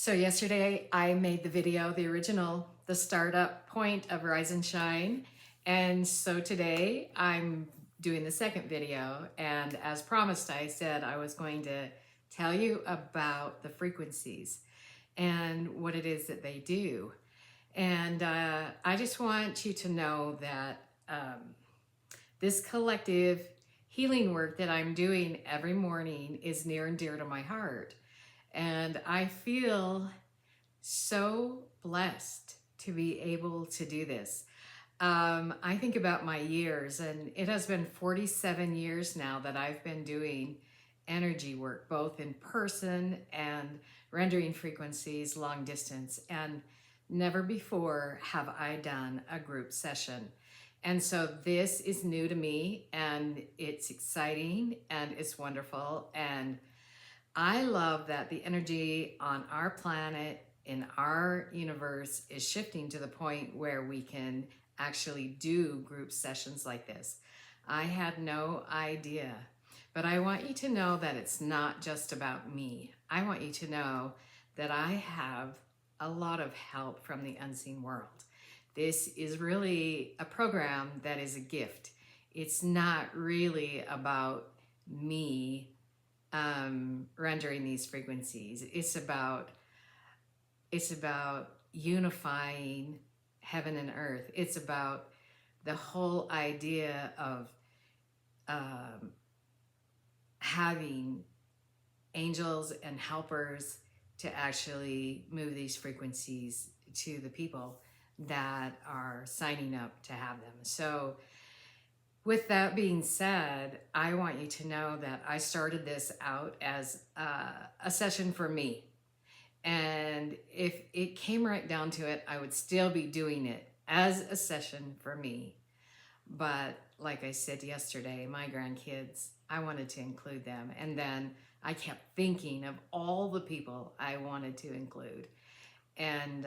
So yesterday I made the video, the original, the startup point of Rise and Shine. And so today I'm doing the second video. And as promised, I said I was going to tell you about the frequencies and what it is that they do. And I just want you to know that this collective healing work that I'm doing every morning is near and dear to my heart. And I feel so blessed to be able to do this. I think about my years, and it has been 47 years now that I've been doing energy work, both in person and rendering frequencies long distance. And never before have I done a group session. And so this is new to me, and it's exciting and it's wonderful. And I love that the energy on our planet, in our universe, is shifting to the point where we can actually do group sessions like this. I had no idea, but I want you to know that it's not just about me. I want you to know that I have a lot of help from the unseen world. This is really a program that is a gift. It's not really about me rendering these frequencies. It's about unifying heaven and earth. It's about the whole idea of having angels and helpers to actually move these frequencies to the people that are signing up to have them. So with that being said, I want you to know that I started this out as a session for me. And if it came right down to it, I would still be doing it as a session for me. But like I said yesterday, my grandkids, I wanted to include them. And then I kept thinking of all the people I wanted to include. And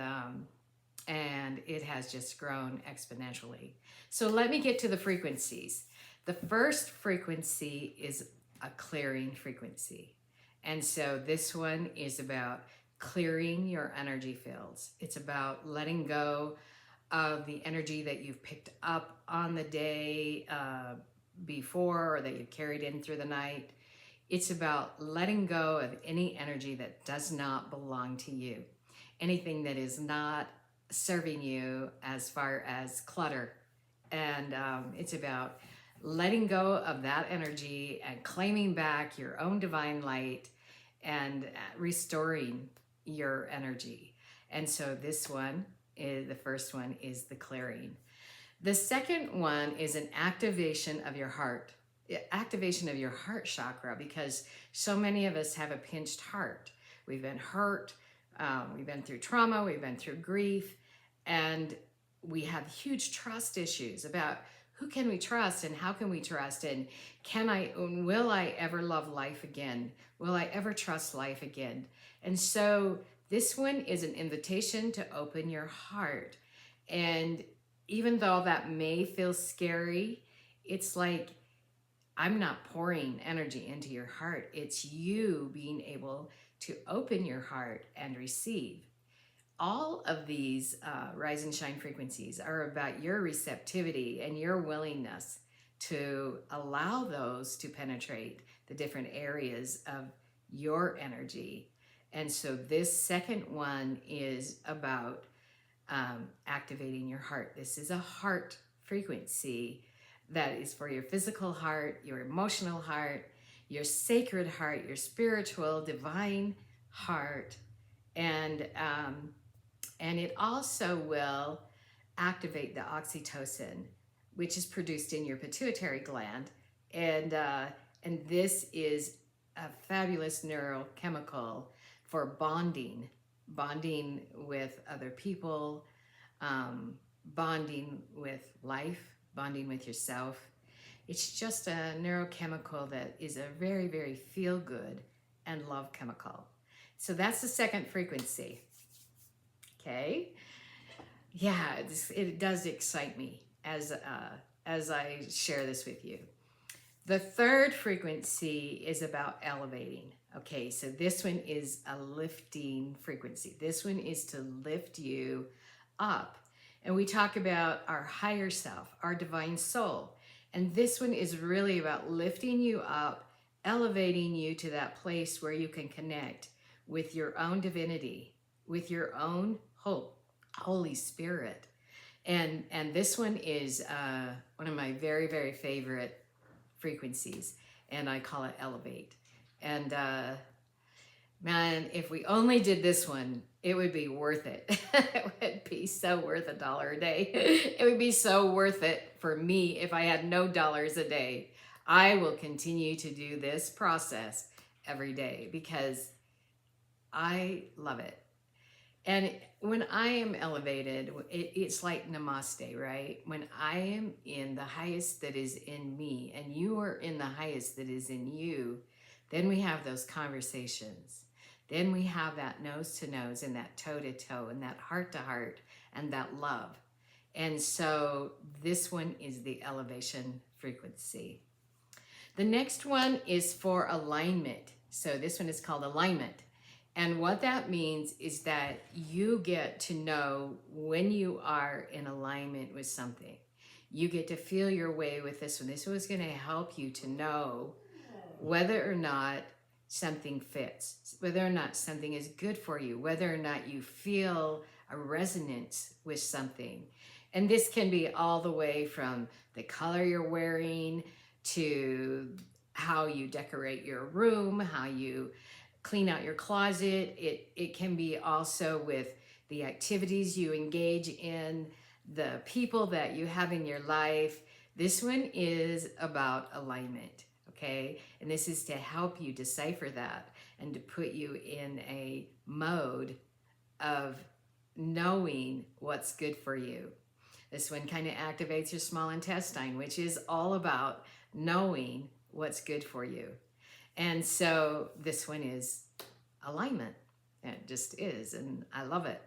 it has just grown exponentially. So let me get to the frequencies. The first frequency is a clearing frequency. And so this one is about clearing your energy fields. It's about letting go of the energy that you've picked up on the day before, or that you carried in through the night. It's about letting go of any energy that does not belong to you. Anything that is not serving you as far as clutter. And it's about letting go of that energy and claiming back your own divine light and restoring your energy. And so this one, the first one, is the clearing. The second one is an activation of your heart. Activation of your heart chakra, because so many of us have a pinched heart. We've been hurt, we've been through trauma, we've been through grief, and we have huge trust issues about who can we trust and how can we trust, and will I ever love life again? Will I ever trust life again? And so this one is an invitation to open your heart. And even though that may feel scary, it's like, I'm not pouring energy into your heart. It's you being able to open your heart and receive. All of these rise and shine frequencies are about your receptivity and your willingness to allow those to penetrate the different areas of your energy. And so this second one is about activating your heart. This is a heart frequency that is for your physical heart, your emotional heart, your sacred heart, your spiritual, divine heart. And it also will activate the oxytocin, which is produced in your pituitary gland. And this is a fabulous neurochemical for bonding with other people, bonding with life, bonding with yourself. It's just a neurochemical that is a very, very feel-good and love chemical. So that's the second frequency. Okay, yeah, it does excite me as I share this with you. The third frequency is about elevating. Okay, so this one is a lifting frequency. This one is to lift you up. And we talk about our higher self, our divine soul. And this one is really about lifting you up, elevating you to that place where you can connect with your own divinity, with your own Holy Spirit. And this one is one of my very, very favorite frequencies, and I call it elevate. And man, if we only did this one, it would be worth it. It would be so worth $1 a day. It would be so worth it for me if I had no dollars a day. I will continue to do this process every day because I love it. And when I am elevated, it's like namaste, right? When I am in the highest that is in me and you are in the highest that is in you, then we have those conversations. Then we have that nose to nose and that toe to toe and that heart to heart and that love. And so this one is the elevation frequency. The next one is for alignment. So this one is called alignment. And what that means is that you get to know when you are in alignment with something. You get to feel your way with this one. This was going to help you to know whether or not something fits, whether or not something is good for you, whether or not you feel a resonance with something. And this can be all the way from the color you're wearing to how you decorate your room, how you clean out your closet. It can be also with the activities you engage in, the people that you have in your life. This one is about alignment, okay? And this is to help you decipher that and to put you in a mode of knowing what's good for you. This one kind of activates your small intestine, which is all about knowing what's good for you. And so this one is alignment. It just is, and I love it.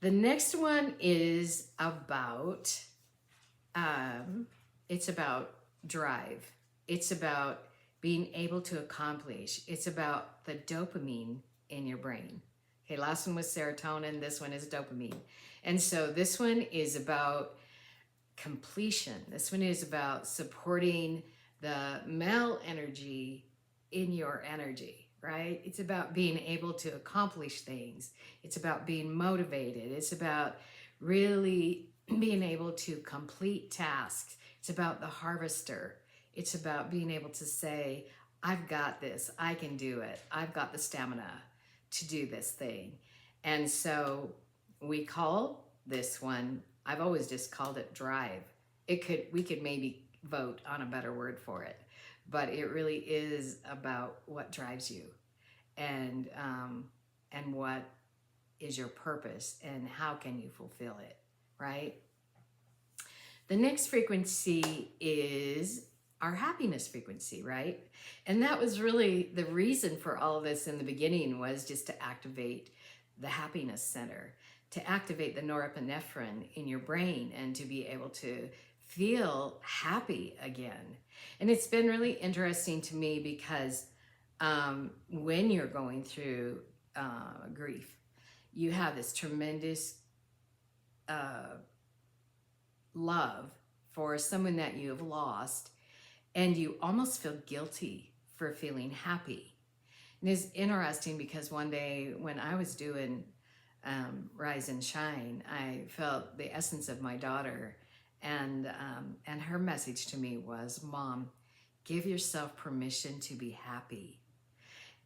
The next one is about, it's about drive. It's about being able to accomplish. It's about the dopamine in your brain. Okay, last one was serotonin. This one is dopamine. And so this one is about completion. This one is about supporting the male energy in your energy, right? It's about being able to accomplish things. It's about being motivated. It's about really being able to complete tasks. It's about the harvester. It's about being able to say, I've got this. I can do it. I've got the stamina to do this thing. And so we call this one, I've always just called it drive. We could maybe vote on a better word for it, but it really is about what drives you and what is your purpose and how can you fulfill it, right? The next frequency is our happiness frequency, right? And that was really the reason for all of this in the beginning, was just to activate the happiness center, to activate the norepinephrine in your brain and to be able to feel happy again. And it's been really interesting to me because when you're going through grief, you have this tremendous love for someone that you have lost, and you almost feel guilty for feeling happy. And it's interesting because one day when I was doing Rise and Shine, I felt the essence of my daughter, and her message to me was, Mom, give yourself permission to be happy.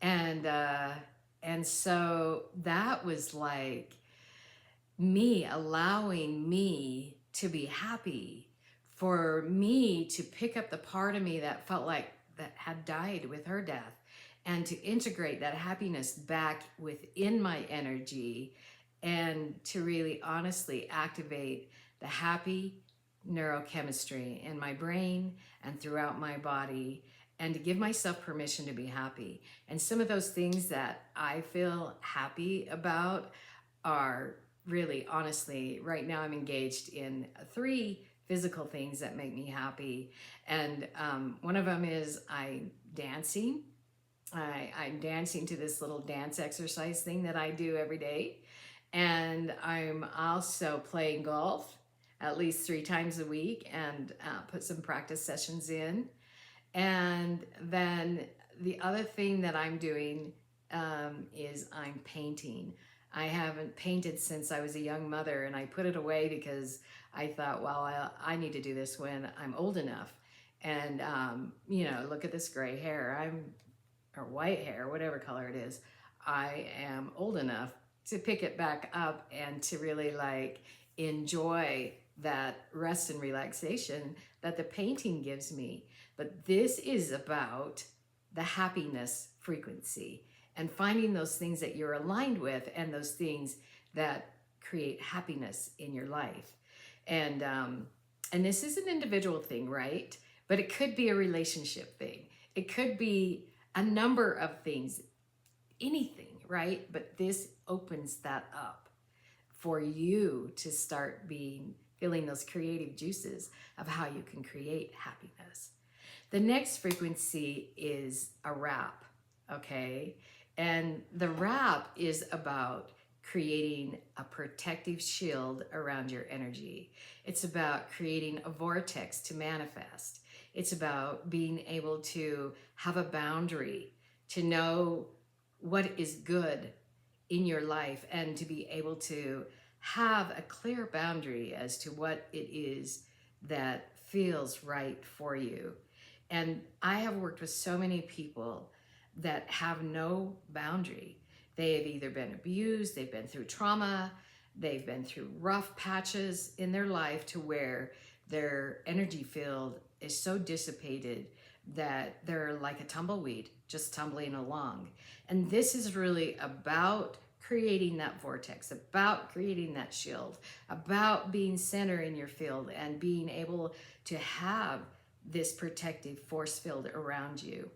And so that was like me allowing me to be happy, for me to pick up the part of me that felt like that had died with her death, and to integrate that happiness back within my energy, and to really honestly activate the happy neurochemistry in my brain and throughout my body, and to give myself permission to be happy. And some of those things that I feel happy about are really, honestly, right now I'm engaged in 3 physical things that make me happy. And one of them is dancing. I'm dancing to this little dance exercise thing that I do every day. And I'm also playing golf at least 3 times a week and put some practice sessions in. And then the other thing that I'm doing is I'm painting. I haven't painted since I was a young mother, and I put it away because I thought, well, I need to do this when I'm old enough. And, you know, look at this gray hair. Or white hair, whatever color it is. I am old enough to pick it back up and to really like enjoy that rest and relaxation that the painting gives me. But this is about the happiness frequency and finding those things that you're aligned with and those things that create happiness in your life. And this is an individual thing, right? But it could be a relationship thing. It could be a number of things, anything, right? But this opens that up for you to start feeling those creative juices of how you can create happiness. The next frequency is a wrap, okay? And the wrap is about creating a protective shield around your energy. It's about creating a vortex to manifest. It's about being able to have a boundary, to know what is good in your life, and to be able to have a clear boundary as to what it is that feels right for you. And I have worked with so many people that have no boundary. They have either been abused, they've been through trauma, they've been through rough patches in their life to where their energy field is so dissipated that they're like a tumbleweed, just tumbling along. And this is really about creating that vortex, about creating that shield, about being center in your field and being able to have this protective force field around you.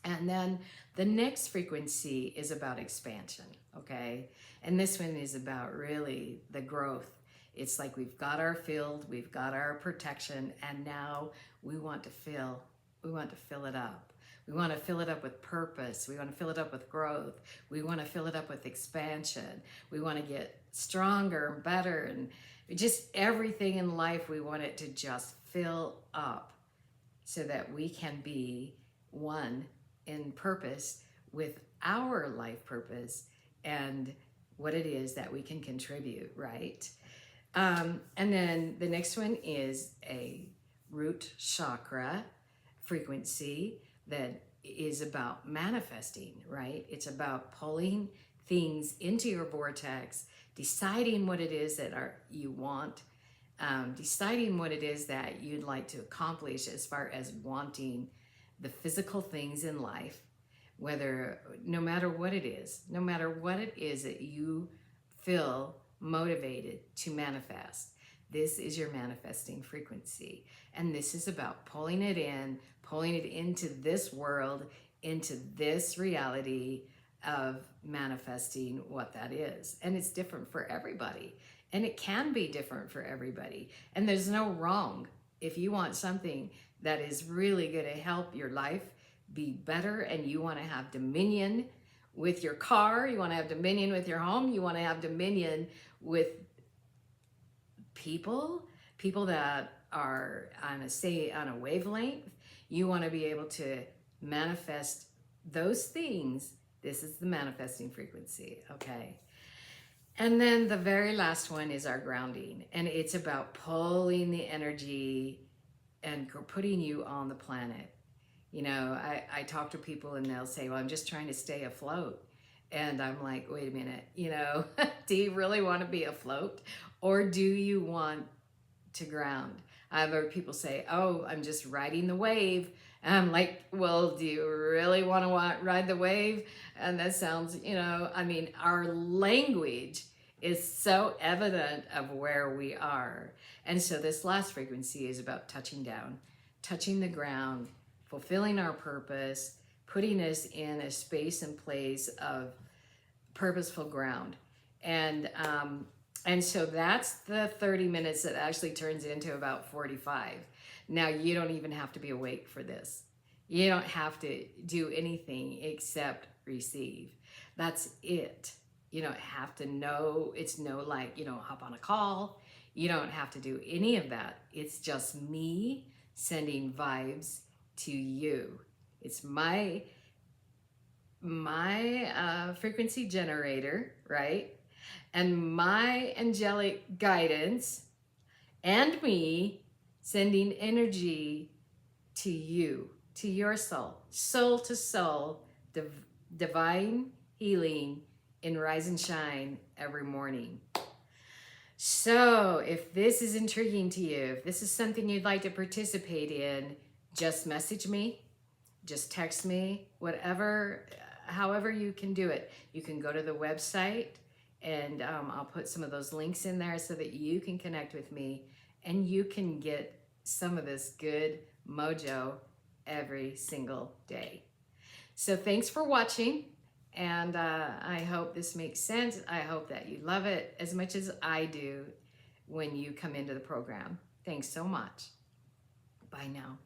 And then the next frequency is about expansion, okay? And this one is about really the growth. It's like we've got our field, we've got our protection, and now we want to fill it up. We want to fill it up with purpose. We want to fill it up with growth. We want to fill it up with expansion. We want to get stronger and better, and just everything in life, we want it to just fill up so that we can be one in purpose with our life purpose and what it is that we can contribute, right? And then the next one is a root chakra frequency that is about manifesting, right? It's about pulling things into your vortex, deciding what it is that you want, deciding what it is that you'd like to accomplish as far as wanting the physical things in life, no matter what it is that you feel motivated to manifest. This is your manifesting frequency. And this is about pulling it into this world, into this reality of manifesting what that is. And it's different for everybody. And it can be different for everybody. And there's no wrong. If you want something that is really going to help your life be better, and you want to have dominion with your car, you want to have dominion with your home, you want to have dominion with people that are on a wavelength, you want to be able to manifest those things. This is the manifesting frequency, okay? And then the very last one is our grounding, and it's about pulling the energy and putting you on the planet. You know, I talk to people and they'll say, well, I'm just trying to stay afloat. And I'm like, wait a minute, you know, do you really want to be afloat, or do you want to ground? I've heard people say, oh, I'm just riding the wave. And I'm like, well, do you really want to ride the wave? And that sounds, you know, I mean, our language is so evident of where we are. And so this last frequency is about touching down, touching the ground, fulfilling our purpose, putting us in a space and place of purposeful ground. And And so that's the 30 minutes that actually turns into about 45. Now, you don't even have to be awake for this. You don't have to do anything except receive. That's it. You don't have to know. It's no like, you don't hop on a call. You don't have to do any of that. It's just me sending vibes to you. It's my frequency generator, right? And my angelic guidance and me sending energy to you, to your soul to soul, divine healing in Rise and Shine every morning. So if this is intriguing to you, if this is something you'd like to participate in, just message me, just text me, whatever, however you can do it. You can go to the website, and I'll put some of those links in there so that you can connect with me and you can get some of this good mojo every single day. So thanks for watching, and I hope this makes sense. I hope that you love it as much as I do when you come into the program. Thanks so much. Bye now.